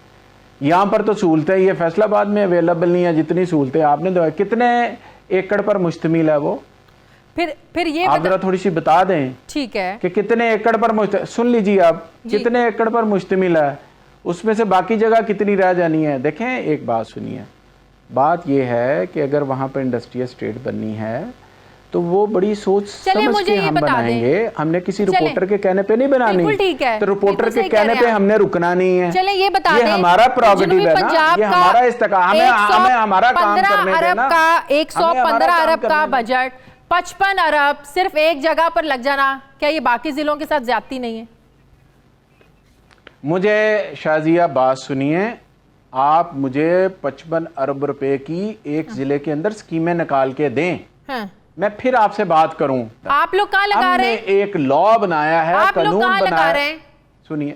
यहाँ पर तो सहूलतें ये फैसलाबाद में अवेलेबल नहीं है जितनी सहूलतें आपने दो। कितने एकड़ पर मुश्तमिल है वो? फिर ये आप जरा थोड़ी सी बता दें। ठीक है कि कितने एकड़ पर सुन लीजिए आप, कितने एकड़ पर मुश्तमिल है, उसमें से बाकी जगह कितनी रह जानी है। देखें, एक बात सुनिए, बात यह है कि अगर वहाँ पर इंडस्ट्रियल स्टेट बननी है तो वो बड़ी सोच समझ के हम बनाएंगे, हमने किसी रिपोर्टर के कहने पे नहीं बनानी। तो रिपोर्टर के कहने पे हमने रुकना नहीं है। चले ये बता दें, ये हमारा प्रोग्रेटिव है ना, ये हमारा इस्तेकाम है, हमें हमारा काम करने देना। 115 अरब का बजट, 55 अरब सिर्फ एक जगह पर लग जाना, क्या ये बाकी जिलों के साथ ज्यादती नहीं है? मुझे शाजिया बात सुनिए, आप मुझे 55 अरब रुपए की एक जिले के अंदर स्कीमें निकाल के दें, मैं फिर आपसे बात करूं। आप लोग कहाँ लगा रहे हैं? एक लॉ बनाया है, आप कानून लोग कहाँ बनाया लगा रहे हैं? सुनिए,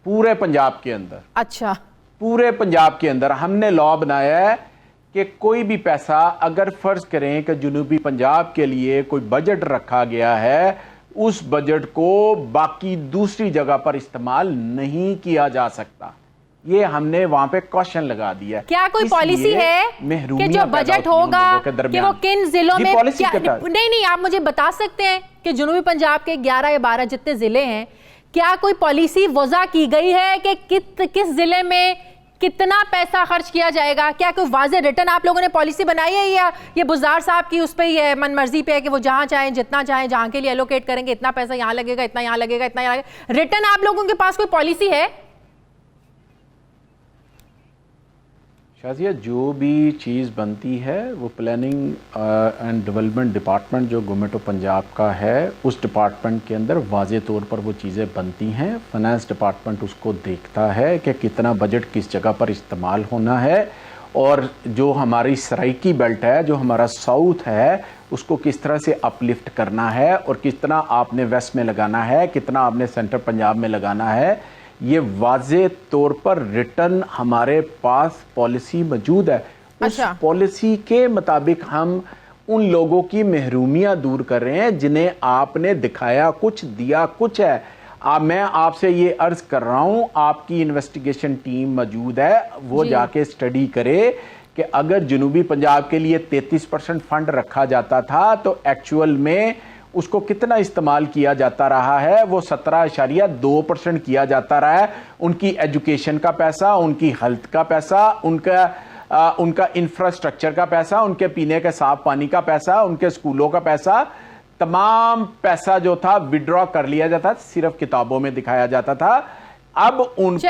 पूरे पंजाब के अंदर। अच्छा, पूरे पंजाब के अंदर हमने लॉ बनाया है कि कोई भी पैसा, अगर फर्ज करें कि जनूबी पंजाब के लिए कोई बजट रखा गया है, उस बजट को बाकी दूसरी जगह पर इस्तेमाल नहीं किया जा सकता। ये हमने वहां पे क्वेश्चन लगा दिया। क्या कोई पॉलिसी है कि जो बजट होगा कि वो किन जिलों में नहीं, आप मुझे बता सकते हैं कि जनूबी पंजाब के 11 या 12 जितने जिले हैं, क्या कोई पॉलिसी वज़ा की गई है कि किस जिले में कितना पैसा खर्च किया जाएगा? क्या कोई वाज़े रिटर्न आप लोगों ने पॉलिसी बनाई है, या ये बुज़दार साहब की उस पर ही है, मन मर्जी पे है कि वो जहां चाहें जितना चाहें जहां के लिए एलोकेट करेंगे, इतना पैसा यहां लगेगा, इतना यहां लगेगा, इतना यहां लगेगा? रिटर्न आप लोगों के पास कोई पॉलिसी है? शाजिया, जो भी चीज़ बनती है वो प्लानिंग एंड डेवलपमेंट डिपार्टमेंट जो गवर्नमेंट ऑफ पंजाब का है, उस डिपार्टमेंट के अंदर वाज़े तौर पर वो चीज़ें बनती हैं। फाइनेंस डिपार्टमेंट उसको देखता है कि कितना बजट किस जगह पर इस्तेमाल होना है, और जो हमारी सराइकी बेल्ट है, जो हमारा साउथ है, उसको किस तरह से अपलिफ्ट करना है, और कितना आपने वेस्ट में लगाना है, कितना आपने सेंटर पंजाब में लगाना है। ये वाज़े तौर पर रिटर्न हमारे पास पॉलिसी मौजूद है। उस पॉलिसी के मुताबिक हम उन लोगों की महरूमियां दूर कर रहे हैं जिन्हें आपने दिखाया कुछ, दिया कुछ है। मैं आपसे ये अर्ज कर रहा हूं, आपकी इन्वेस्टिगेशन टीम मौजूद है, वो जाके स्टडी करे कि अगर जनूबी पंजाब के लिए 33% फंड रखा जाता था तो एक्चुअल में उसको कितना इस्तेमाल किया जाता रहा है। वो 17.2% किया जाता रहा है। उनकी एजुकेशन का पैसा, उनकी हेल्थ का पैसा, उनका इंफ्रास्ट्रक्चर का पैसा, उनके पीने के साफ पानी का पैसा, उनके स्कूलों का पैसा, तमाम पैसा जो था विड्रॉ कर लिया जाता, सिर्फ किताबों में दिखाया जाता था। अब उनको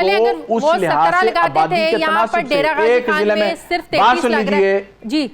उस लिहाज से आबादी के तनासुब से एक जिले में, बात सुन लीजिए जी,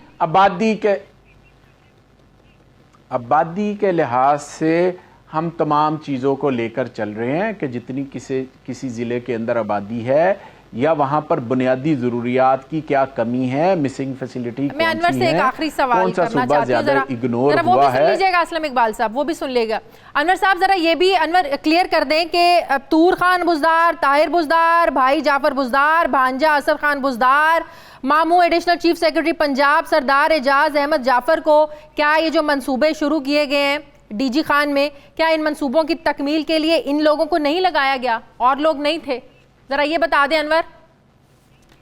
आबादी के लिहाज से हम तमाम चीज़ों को लेकर चल रहे हैं कि जितनी किसी ज़िले के अंदर आबादी है या वहाँ पर बुनियादी ज़रूरियात की क्या कमी है, मिसिंग फैसिलिटी मैं अनवर से एक आखिरी सवाल करना चाहती हूँ, जरा इग्नोर वो हुआ भी सुन लीजिएगा। असलम इकबाल साहब वो भी सुन लेगा। अनवर साहब जरा ये भी अनवर क्लियर कर दें कि तूर खान बुज़दार, ताहिर बुज़दार, भाई जाफर बुज़दार, भांजा असद खान बुज़दार, मामू एडिशनल चीफ सेक्रेटरी पंजाब सरदार एजाज अहमद जाफर को क्या ये जो मंसूबे शुरू किए गए हैं डीजी खान में, क्या इन मंसूबों की तकमील के लिए इन लोगों को नहीं लगाया गया और लोग नहीं थे? जरा ये बता दें अनवर।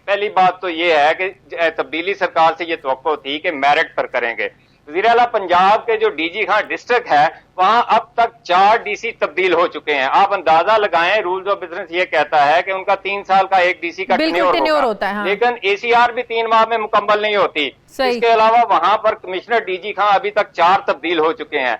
पहली बात तो ये है कि तब्दीली सरकार से ये तवक्को थी कि मेरिट पर करेंगे। वज़ीर आला पंजाब के जो डीजी खान डिस्ट्रिक्ट है वहां अब तक 4 डीसी तब्दील हो चुके हैं। आप अंदाजा लगाएं, रूल्स ऑफ बिजनेस ये कहता है कि उनका 3 साल का एक डीसी का टेन्योर होता है, लेकिन एसीआर भी 3 माह में मुकम्मल नहीं होती। इसके अलावा वहां पर कमिश्नर डीजी खान अभी तक 4 तब्दील हो चुके हैं।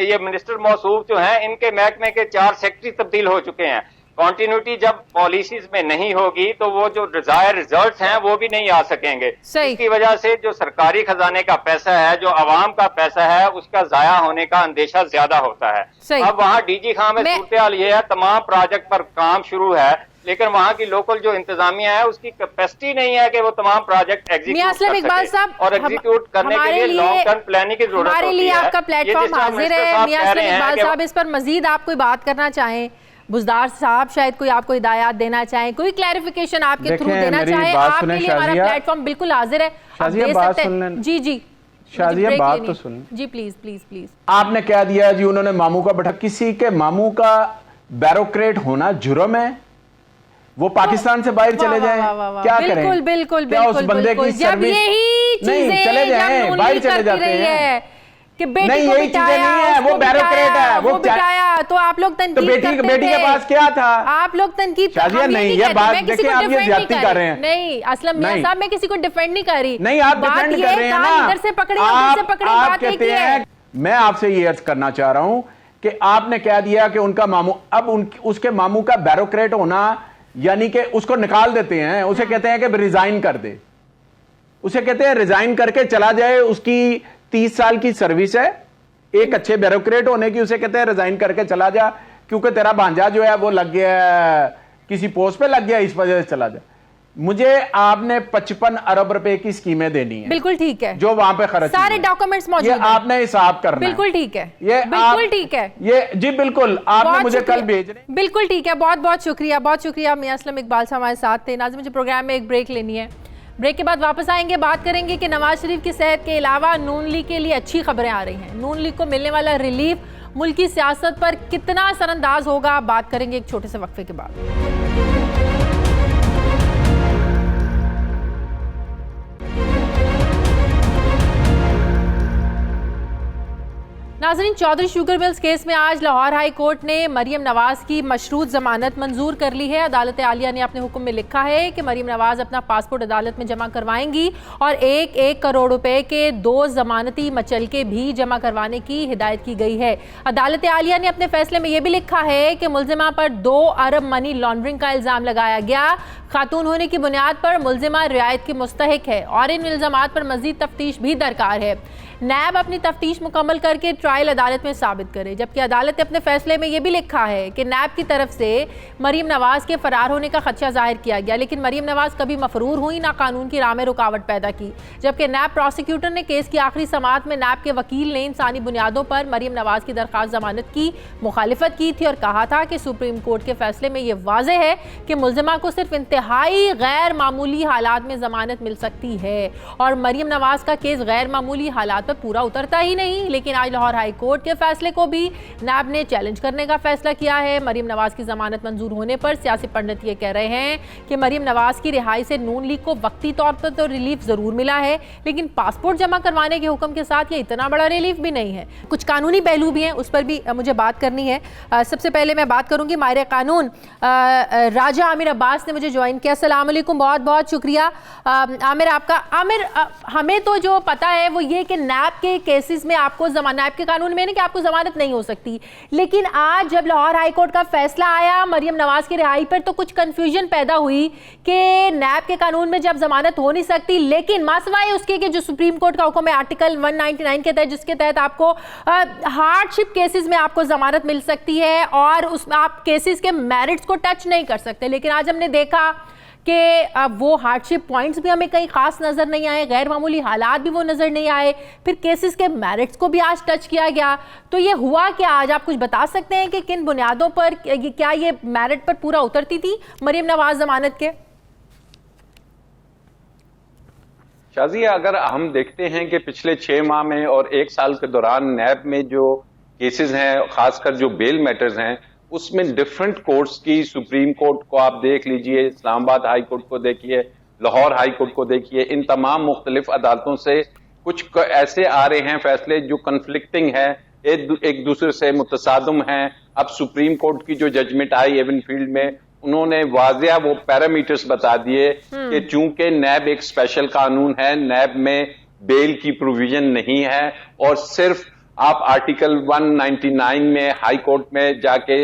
ये मिनिस्टर मौसूफ जो है इनके महकमे के 4 सेक्रेटरी तब्दील हो चुके हैं। कॉन्टिन्यूटी जब पॉलिसीज में नहीं होगी तो वो जो डिजायर रिजल्ट्स हैं वो भी नहीं आ सकेंगे। इसकी वजह से जो सरकारी खजाने का पैसा है, जो आवाम का पैसा है, उसका जाया होने का अंदेशा ज्यादा होता है। अब वहाँ डीजी खान में सूरत ये है, तमाम प्रोजेक्ट पर काम शुरू है, लेकिन वहाँ की लोकल जो इंतजामिया है उसकी कैपेसिटी नहीं है कि वो तमाम प्रोजेक्ट एग्जीक्यूट कर सके, और एग्जीक्यूट करने के लिए लॉन्ग टर्म प्लानिंग की जरूरत होती है। आपका प्लेटफॉर्म हाजिर है मियां असलम इकबाल साहब, इस पर मजीद आप कोई बात करना चाहें? बुज़दार साहब शायद कोई आपको हिदायत देना चाहें, कोई क्लैरिफिकेशन आपके थ्रू देना चाहें, आपके लिए हमारा प्लेटफॉर्म बिल्कुल हाजिर है, आप दे सकते हैं। जी जी शाजिया बात तो सुन जी, प्लीज प्लीज प्लीज। आपने क्या दिया जी, उन्होंने मामू का बैठा, किसी के मामू का ब्यूरोक्रेट होना जुर्म है? वो पाकिस्तान से बाहर चले जाएं, क्या करें? बिल्कुल बिल्कुल क्या उस बंदे की सर्विस नहीं, चले जाएं, बाहर चले जाते हैं कि बेटी को बिठाया, वो ब्यूरोक्रेट है, वो बिठाया, तो आप लोग तनकीद करते थे। बेटी के पास क्या था? आप लोग तनकीद नहीं, ये बात देखिए, आप ये ज्यादती कर रहे हैं। नहीं असलम मियां साहब, मैं किसी को डिफेंड नहीं कर रही। नहीं, आप डिफेंड कर रहे हैं ना, इधर से पकड़े उधर से पकड़े, बात एक ही है। मैं आपसे ये अर्ज करना चाह रहा हूं कि आपने कह दिया कि उनका मामू, अब उसके मामू का ब्यूरोक्रेट होना यानी कि उसको निकाल देते हैं, उसे कहते हैं कि रिजाइन कर दे, उसे कहते हैं रिजाइन करके चला जाए, उसकी 30 साल की सर्विस है एक अच्छे ब्यूरोक्रेट होने की, उसे कहते हैं रिजाइन करके चला जा, क्योंकि तेरा भांजा जो है वो लग गया किसी पोस्ट पे लग गया, इस वजह से चला जा। मुझे आपने 55 अरब रुपए की स्कीमें देनी है, बिल्कुल ठीक है, जो वहां पे खर्च, सारे डॉक्यूमेंट्स मौजूद हैं, ये आपने हिसाब करना है। बिल्कुल ठीक है, ये बिल्कुल ठीक है, ये जी बिल्कुल आपने मुझे कल भेज रहे। बिल्कुल ठीक है, बहुत बहुत शुक्रिया, बहुत शुक्रिया। मियां असलम इकबाल साहब हमारे साथ थे। नाज़रीन, मुझे प्रोग्राम में एक ब्रेक लेनी है, ब्रेक के बाद वापस आएंगे, बात करेंगे कि नवाज शरीफ की सेहत के अलावा नून लीग के लिए अच्छी खबरें आ रही हैं। नून लीग को मिलने वाला रिलीफ मुल्क की सियासत पर कितना असरअंदाज होगा, बात करेंगे एक छोटे से वक्फे के बाद। नाज़रीन, चौधरी शुगर मिल्स केस में आज लाहौर हाई कोर्ट ने मरीम नवाज की मशरूत जमानत मंजूर कर ली है। अदालत आलिया ने अपने हुक्म में लिखा है कि मरीम नवाज अपना पासपोर्ट अदालत में जमा करवाएंगी और 1-1 करोड़ रुपए के 2 जमानती मचलके भी जमा करवाने की हिदायत की गई है। अदालत आलिया ने अपने फैसले में यह भी लिखा है कि मुलजिमा पर 2 अरब मनी लॉन्ड्रिंग का इल्जाम लगाया गया। खातून होने की बुनियाद पर मुलजिमा रियायत की मुस्तहिक है और इन इल्जामात पर मजीद तफ्तीश भी दरकार है। नैब अपनी तफ्तीश मुकम्मल करके ट्रायल अदालत में साबित करे। जबकि अदालत ने अपने फैसले में यह भी लिखा है कि नैब की तरफ से मरीम नवाज के फरार होने का खदशा जाहिर किया गया, लेकिन मरीम नवाज कभी मफरूर हुई ना कानून की राह में रुकावट पैदा की। जबकि नैब प्रोसिक्यूटर ने केस की आखिरी समाअत में नैब के वकील ने इंसानी बुनियादों पर मरीम नवाज की दरख्वास्त जमानत की मुखालिफत की थी और कहा था कि सुप्रीम कोर्ट के फैसले में यह वाज़ेह है कि मुलजिमा को सिर्फ इंतहाई गैर मामूली हालात में जमानत मिल सकती है और मरीम नवाज का केस गैर मामूली हालात पर पूरा उतरता ही नहीं। लेकिन आज लाहौर हाई कोर्ट के फैसले को भी नैब ने चैलेंज करने का फैसला किया है। मरीम नवाज की जमानत मंजूर होने पर सियासी पंडित ये कह रहे हैं कि मरीम नवाज की रिहाई से नून लीग को वक्ती तौर पर तो रिलीफ जरूर मिला है, लेकिन पासपोर्ट जमा करवाने के हुक्म के साथ ये इतना बड़ा रिलीफ भी नहीं है। कुछ कानूनी पहलू भी हैं, उस पर भी मुझे बात करनी है। सबसे पहले मैं बात करूंगी माहिर कानून राजा आमिर अब्बास ने मुझे ज्वाइन किया। अस्सलाम वालेकुम, बहुत बहुत शुक्रिया आमिर आपका। आमिर, हमें तो जो पता है वो ये कि नैब के केसेस में आपको नैब के कानून में कि आपको जमानत नहीं हो सकती, लेकिन आज जब लाहौर हाई कोर्ट का फैसला आया मरीम नवाज की रिहाई पर तो कुछ कंफ्यूजन पैदा हुई कि नैब के कानून में जब जमानत हो नहीं सकती, लेकिन मासवाए उसके कि जो सुप्रीम कोर्ट का हुक्म है आर्टिकल 199 के तहत, जिसके तहत आपको हार्डशिप केसेस में आपको जमानत मिल सकती है और उसमें आप केसेस के मेरिट्स को टच नहीं कर सकते। लेकिन आज हमने देखा कि वो हार्डशिप पॉइंट्स भी हमें कहीं खास नज़र नहीं आए, गैर मामूली हालात भी वो नज़र नहीं आए, फिर केसेस के मेरिट्स को भी आज टच किया गया। तो ये हुआ क्या आज, आप कुछ बता सकते हैं कि किन बुनियादों पर, क्या ये मेरिट पर पूरा उतरती थी मरीम नवाज जमानत के? शाजिया, अगर हम देखते हैं कि पिछले 6 माह में और 1 साल के दौरान नैब में जो केसेस हैं, खासकर जो बेल मैटर्स हैं, उसमें डिफरेंट कोर्ट्स की, सुप्रीम कोर्ट को आप देख लीजिए, इस्लामाबाद हाई कोर्ट को देखिए, लाहौर हाई कोर्ट को देखिए, इन तमाम मुख्तलिफ अदालतों से कुछ ऐसे आ रहे हैं फैसले जो कन्फ्लिक्टिंग है, एक दूसरे से मुतसादम हैं। अब सुप्रीम कोर्ट की जो जजमेंट आई एवनफील्ड में, उन्होंने वाजिया वो पैरामीटर्स बता दिए कि चूंकि नैब एक स्पेशल कानून है, नैब में बेल की प्रोविजन नहीं है और सिर्फ आप आर्टिकल 199 में हाई कोर्ट में जाके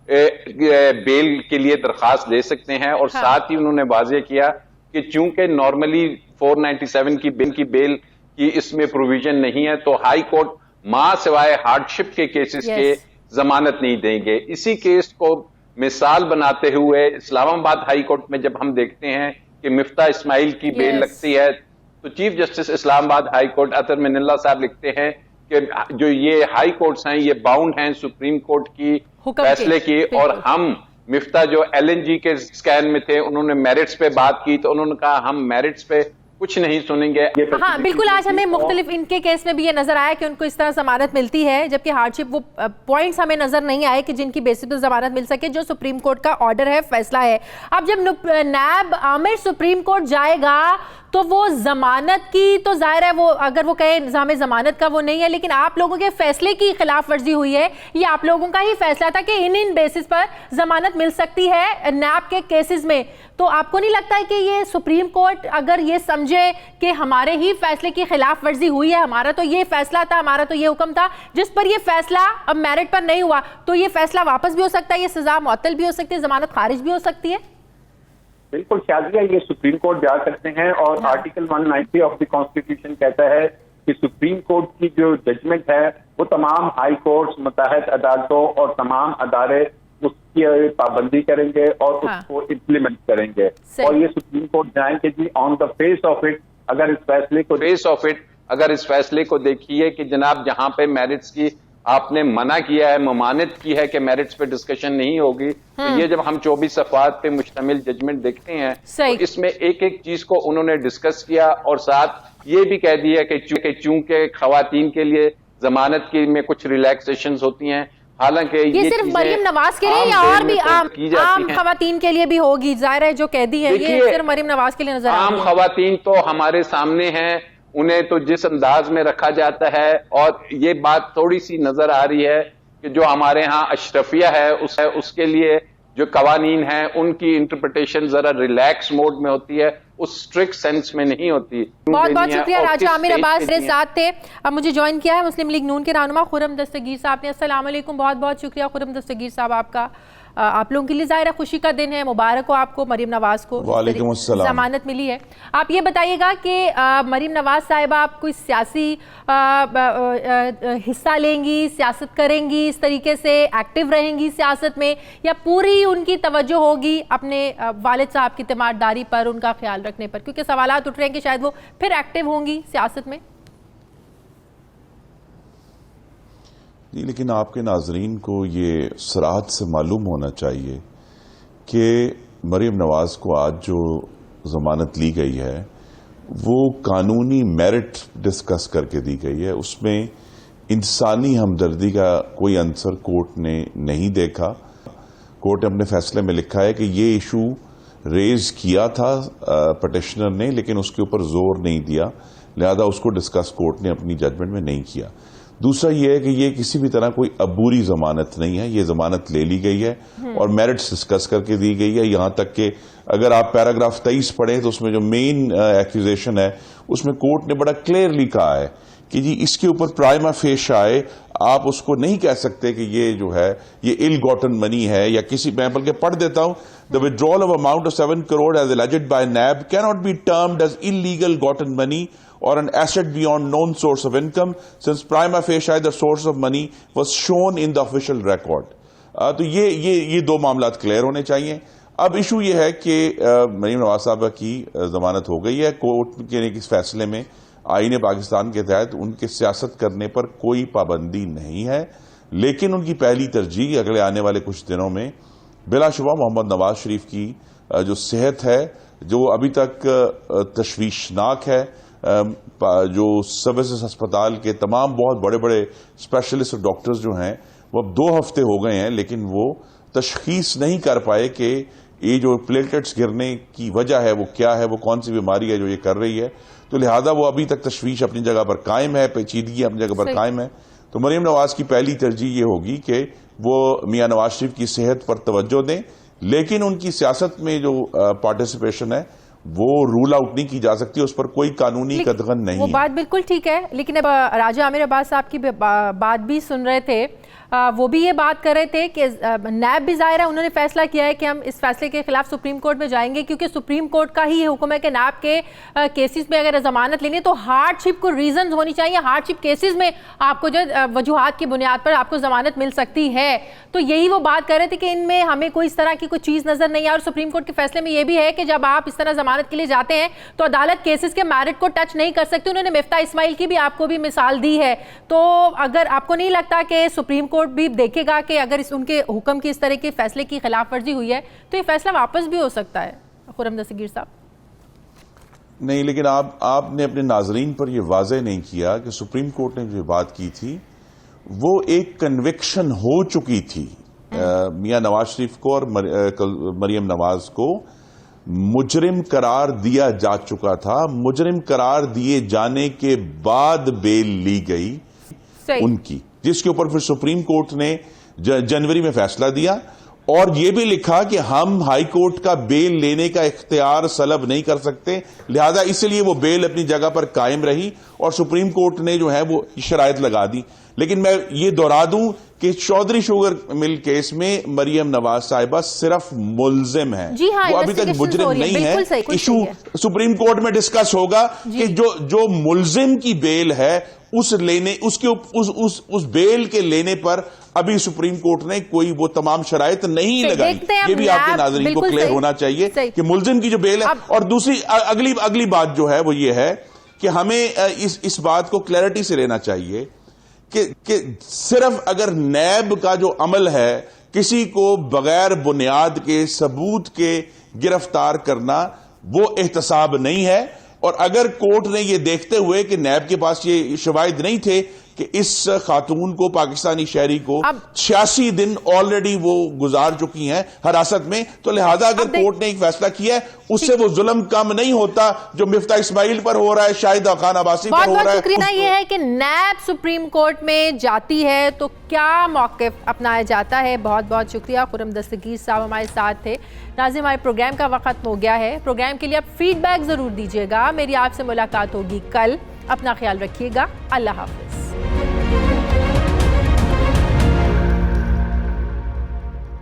बेल के लिए दरखास्त दे सकते हैं और साथ ही उन्होंने वाज़ेह किया कि चूंकि नॉर्मली 497 की बेल की इसमें प्रोविजन नहीं है, तो हाई कोर्ट मां सिवाय हार्डशिप के केसेस के जमानत नहीं देंगे। इसी केस को मिसाल बनाते हुए इस्लामाबाद हाई कोर्ट में जब हम देखते हैं कि मिफ्ता इस्माइल की बेल लगती है, तो chief justice Islamabad high court Athar Minallah साहब लिखते हैं कि जो ये हाई कोर्ट्स हैं ये बाउंड हैं सुप्रीम कोर्ट की फैसले की, और हम मिफ्ता जो LNG के स्कैन में थे उन्होंने मेरिट्स पे बात की, तो उन्होंने कहा हम मेरिट्स पे कुछ नहीं सुनेंगे। हाँ बिल्कुल, आज हमें मुख्तलिफ इनके केस में भी ये नजर आया कि उनको इस तरह जमानत मिलती है, जबकि हार्डशिप वो पॉइंट्स हमें नजर नहीं आए कि जिनकी बेसिस पर जमानत मिल सके, जो सुप्रीम कोर्ट का ऑर्डर है, फैसला है। अब जब नैब आमिर सुप्रीम कोर्ट जाएगा तो वो जमानत की, तो जाहिर है वो अगर वो कहे निज़ाम जमानत का वो नहीं है, लेकिन आप लोगों के फैसले की खिलाफ वर्जी हुई है, ये आप लोगों का ही फैसला था कि इन बेसिस पर जमानत मिल सकती है नैब के केसेस में। तो आपको नहीं लगता है कि ये सुप्रीम कोर्ट अगर ये समझे कि हमारे ही फैसले की खिलाफ वर्जी हुई है, हमारा तो ये फैसला था, हमारा तो ये हुक्म था, जिस पर ये फैसला अब मेरिट पर नहीं हुआ, तो ये फैसला वापस भी हो सकता है, ये सजा मुअत्तल भी हो सकती है, जमानत खारिज भी हो सकती है? बिल्कुल शाजिया, ये सुप्रीम कोर्ट जा सकते हैं और आर्टिकल 190 ऑफ द कॉन्स्टिट्यूशन कहता है कि सुप्रीम कोर्ट की जो जजमेंट है वो तमाम हाई कोर्ट्स, मुत्तहद अदालतों और तमाम अदारे की पाबंदी करेंगे और उसको इम्प्लीमेंट करेंगे। और ये सुप्रीम कोर्ट जाएंगे जी on the face of it, अगर इस फैसले को देखिए कि जनाब जहां पे मेरिट्स की आपने मना किया है, ममानत की है कि मेरिट्स पे डिस्कशन नहीं होगी, तो ये जब हम 24 सफ़ात पे मुश्तमिल जजमेंट देखते हैं तो इसमें एक एक चीज को उन्होंने डिस्कस किया और साथ ये भी कह दिया कि चूंकि खवातीन के लिए जमानत की में कुछ रिलैक्सेशंस होती हैं, हालांकि ये सिर्फ मरियम नवाज के लिए या और भी आम खवातीन के लिए भी होगी? जाहिर है जो कैदी है ये सिर्फ मरियम नवाज के लिए नजर आम खवातीन तो हमारे सामने हैं, उन्हें तो जिस अंदाज में रखा जाता है, और ये बात थोड़ी सी नजर आ रही है कि जो हमारे यहाँ अशरफिया है उसके लिए जो कवानीन हैं उनकी इंटरप्रिटेशन जरा रिलैक्स मोड में होती है, उस स्ट्रिक्ट सेंस में नहीं होती। बहुत बहुत शुक्रिया। राजा आमिर अब्बास मेरे साथ थे। अब मुझे ज्वाइन किया है मुस्लिम लीग नून के रहनुमा खुर्रम दस्तगीर साहब ने। अस्सलाम वालेकुम। बहुत बहुत शुक्रिया खुर्रम दस्तगीर साहब आपका। आप लोगों के लिए ज़ाहिर खुशी का दिन है, मुबारक हो आपको, मरियम नवाज को जमानत मिली है। आप ये बताइएगा कि मरियम नवाज साहिबा आप कोई सियासी हिस्सा लेंगी, सियासत करेंगी, इस तरीके से एक्टिव रहेंगी सियासत में, या पूरी उनकी तवज्जो होगी अपने वालिद साहब की तीमारदारी पर, उनका ख्याल रखने पर? क्योंकि सवालात उठ रहे हैं कि शायद वो फिर एक्टिव होंगी सियासत में। जी, लेकिन आपके नाजरीन को ये सराहत से मालूम होना चाहिए कि मरियम नवाज को आज जो जमानत ली गई है वो कानूनी मेरिट डिस्कस करके दी गई है, उसमें इंसानी हमदर्दी का कोई अंसर कोर्ट ने नहीं देखा। कोर्ट ने अपने फैसले में लिखा है कि ये इशू रेज किया था पटिशनर ने, लेकिन उसके ऊपर जोर नहीं दिया, लिहाजा उसको डिस्कस कोर्ट ने अपनी जजमेंट में नहीं किया। दूसरा यह है कि ये किसी भी तरह कोई अबूरी जमानत नहीं है, ये जमानत ले ली गई है और मेरिट्स डिस्कस करके दी गई है। यहां तक कि अगर आप पैराग्राफ 23 पढ़ें तो उसमें जो मेन एक्यूजेशन है उसमें कोर्ट ने बड़ा क्लियरली कहा है कि जी इसके ऊपर प्राइमा फेश आए, आप उसको नहीं कह सकते कि ये जो है ये इल गॉटन मनी है या किसी, मैं बल्कि पढ़ देता हूं, the withdrawal of amount of 7 crore as alleged by NAB can not be termed as illegal gotten money or an asset beyond known source of income since prima facie the source of money was shown in the official record। तो ये दो मामलात क्लियर होने चाहिए। अब इशू ये है कि मरियम नवाज साहबा की जमानत हो गई है, कोर्ट के इस फैसले में आईन पाकिस्तान के तहत उनके सियासत करने पर कोई पाबंदी नहीं है, लेकिन उनकी पहली तरजीह अगले आने वाले कुछ दिनों में बिलाशुबा मोहम्मद नवाज शरीफ की जो सेहत है, जो अभी तक तशवीशनाक है, जो सर्विसेज अस्पताल के तमाम बहुत बड़े बड़े स्पेशलिस्ट और डॉक्टर्स जो हैं वो अब 2 हफ्ते हो गए हैं, लेकिन वो तशखीस नहीं कर पाए कि ये जो प्लेटलेट्स गिरने की वजह है वो क्या है, वो कौन सी बीमारी है जो ये कर रही है। तो लिहाजा वो अभी तक तशवीश अपनी जगह पर कायम है, पेचीदगी अपनी जगह पर कायम है। तो मरियम नवाज की पहली तरजीह ये होगी कि वो मियां नवाज शरीफ की सेहत पर तवज्जो दें, लेकिन उनकी सियासत में जो पार्टिसिपेशन है वो रूल आउट नहीं की जा सकती, उस पर कोई कानूनी कदगन नहीं। वो बात बिल्कुल ठीक है, लेकिन अब राजा आमिर अब्बास साहब की बात भी सुन रहे थे, वो भी ये बात कर रहे थे कि नैब भी जाहिर है उन्होंने फैसला किया है कि हम इस फैसले के खिलाफ सुप्रीम कोर्ट में जाएंगे, क्योंकि सुप्रीम कोर्ट का ही ये हुक्म है कि नैब के केसेस में अगर जमानत लेनी है तो हार्डशिप को रीजंस होनी चाहिए, हार्डशिप केसेस में आपको जो वजूहात की बुनियाद पर आपको जमानत मिल सकती है। तो यही वो बात कर रहे थे कि इनमें हमें कोई इस तरह की कोई चीज़ नजर नहीं है। और सुप्रीम कोर्ट के फैसले में ये भी है कि जब आप इस तरह जमानत के लिए जाते हैं तो अदालत केसेस के मैरिट को टच नहीं कर सकती। उन्होंने मिफ्ता इस्माइल की भी आपको भी मिसाल दी है। तो अगर आपको नहीं लगता कि सुप्रीम कोर्ट भी देखेगा कि अगर उनके हुक्म की इस तरह के फैसले की खिलाफ वर्जी हुई है तो ये फैसला वापस भी हो सकता है? खुर्रम दस्तगीर साहब नहीं, लेकिन आपने अपने नाजरीन पर यह वाज़ेह नहीं किया कि सुप्रीम कोर्ट ने जो बात की थी वो एक कन्विक्शन हो चुकी थी। मियां नवाज शरीफ को और मरियम नवाज को मुजरिम करार दिया जा चुका था। मुजरिम करार दिए जाने के बाद बेल ली गई उनकी, जिसके ऊपर फिर सुप्रीम कोर्ट ने जनवरी में फैसला दिया और यह भी लिखा कि हम हाई कोर्ट का बेल लेने का इख्तियार सलब नहीं कर सकते, लिहाजा इसलिए वो बेल अपनी जगह पर कायम रही और सुप्रीम कोर्ट ने जो है वो शराइत लगा दी। लेकिन मैं ये दोहरा दूं कि चौधरी शुगर मिल केस में मरियम नवाज साहिबा सिर्फ मुल्जिम है, वो अभी तक मुजरिम नहीं है। इशू सुप्रीम कोर्ट में डिस्कस होगा कि जो मुल्जिम की बेल है उस बेल के लेने पर अभी सुप्रीम कोर्ट ने कोई वो तमाम शराइत नहीं लगाई। ये भी आपके नाज़रीन को क्लियर होना चाहिए कि मुलजिम की जो बेल है। और दूसरी अगली बात जो है वो ये है कि हमें इस बात को क्लैरिटी से लेना चाहिए कि सिर्फ अगर नैब का जो अमल है किसी को बगैर बुनियाद के सबूत के गिरफ्तार करना, वो एहतसाब नहीं है। और अगर कोर्ट ने ये देखते हुए कि नैब के पास ये शवाहिद नहीं थे कि इस खातून को, पाकिस्तानी शहरी को 86 दिन ऑलरेडी वो गुजार चुकी हैं हिरासत में, तो लिहाजा अगर कोर्ट ने एक फैसला किया है उससे वो जुल्म कम नहीं होता जो मिफ्ता इस्माइल पर हो रहा है, शाहिदा खान अब्बासी पर हो रहा है। शुक्रिया। ये है कि नैब सुप्रीम कोर्ट में जाती है तो क्या मौक़िफ़ अपनाया जाता है। बहुत बहुत शुक्रिया। खुर्रम दस्तगीर साहब हमारे साथ थे। नाज़रीन, हमारे प्रोग्राम का वक्त हो गया है। प्रोग्राम के लिए आप फीडबैक ज़रूर दीजिएगा। मेरी आपसे मुलाकात होगी कल। अपना ख्याल रखिएगा। अल्लाह हाफ़िज़।